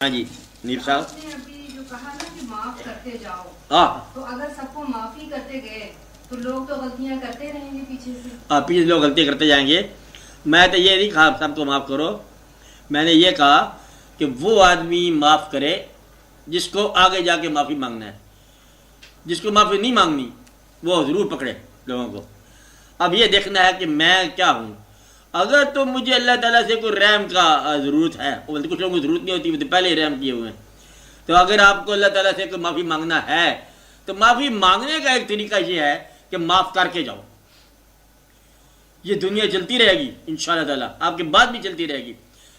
ہاں G NAB صاحب، آپ نے ابھی جو کہا نا کہ معاف کرتے جاؤ، تو اگر سب کو معافی کرتے گئے تو لوگ تو غلطیاں کرتے رہیں گے پیچھے سے. پیچھے لوگ غلطی کرتے جائیں گے. میں تو یہ نہیں کہا سب کو معاف کرو، میں نے یہ کہا کہ وہ آدمی معاف کرے جس کو آگے جا کے معافی مانگنا ہے. جس کو معافی نہیں مانگنی وہ ضرور پکڑے لوگوں کو. اب یہ دیکھنا ہے کہ میں کیا ہوں. اگر تو مجھے اللہ تعالیٰ سے کوئی رحم کا ضرورت ہے، کچھ لوگوں کو ضرورت نہیں ہوتی، وہ تو پہلے ہی رحم کیے ہوئے ہیں. تو اگر آپ کو اللہ تعالیٰ سے کوئی معافی مانگنا ہے تو معافی مانگنے کا ایک طریقہ یہ ہے کہ معاف کر کے جاؤ. یہ دنیا چلتی رہے گی انشاءاللہ تعالیٰ، آپ کے بعد بھی چلتی رہے گی.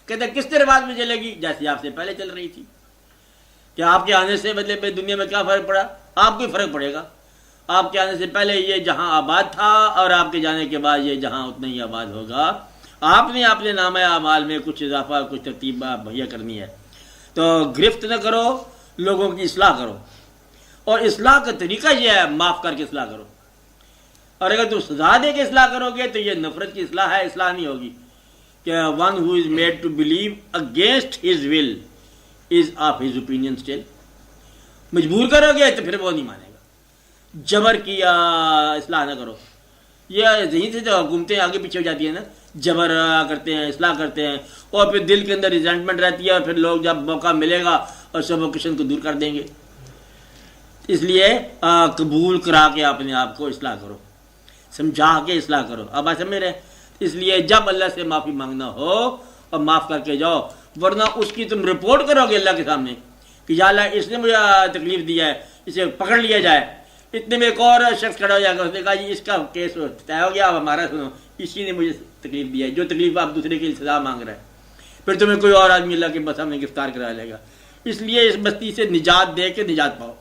کہتے ہیں کس طرح بعد میں چلے گی؟ جیسے آپ سے پہلے چل رہی تھی. کہ آپ کے آنے سے مطلب دنیا میں کیا فرق پڑا؟ آپ کو فرق پڑے گا. آپ کے آنے سے پہلے یہ جہاں آباد تھا اور آپ کے جانے کے بعد یہ جہاں اتنا ہی آباد ہوگا. آپ نے اپنے نامہ اعمال میں کچھ اضافہ، کچھ ترتیب مہیا کرنی ہے. تو گرفت نہ کرو، لوگوں کی اصلاح کرو. اور اصلاح کا طریقہ یہ ہے معاف کر کے اصلاح کرو. اور اگر تم سزا دے کے اصلاح کرو گے تو یہ نفرت کی اصلاح ہے، اصلاح نہیں ہوگی. کہ one who is made to believe against his will is of his opinion still. مجبور کرو گے تو پھر وہ نہیں مانے گا. جبر کی اصلاح نہ کرو. یہ ذہن سے جو حکومتیں آگے پیچھے ہو جاتی ہیں نا، جبر کرتے ہیں، اصلاح کرتے ہیں، اور پھر دل کے اندر ریزنٹمنٹ رہتی ہے، اور پھر لوگ جب موقع ملے گا اور سفوکیشن کو دور کر دیں گے. اس لیے قبول کرا کے اپنے آپ کو اصلاح کرو، سمجھا کے اصلاح کرو. اب آپ سمجھ رہے ہیں؟ اس لیے جب اللہ سے معافی مانگنا ہو اور معاف کر کے جاؤ، ورنہ اس کی تم رپورٹ کرو گے اللہ کے سامنے کہ یا اللہ اس نے مجھے تکلیف دیا ہے، اسے پکڑ لیا جائے. اتنے میں ایک اور شخص کھڑا ہو جائے گا، اس نے کہا جی اس کا کیس طے ہو گیا، اب ہمارا سنو، اسی نے مجھے تکلیف دیا ہے. جو تکلیف آپ دوسرے کے لیے سزا مانگ رہے ہیں، پھر تمہیں کوئی اور آدمی اللہ کے سامنے گرفتار کرا لے گا. اس لیے اس بستی سے نجات دے کے نجات پاؤ.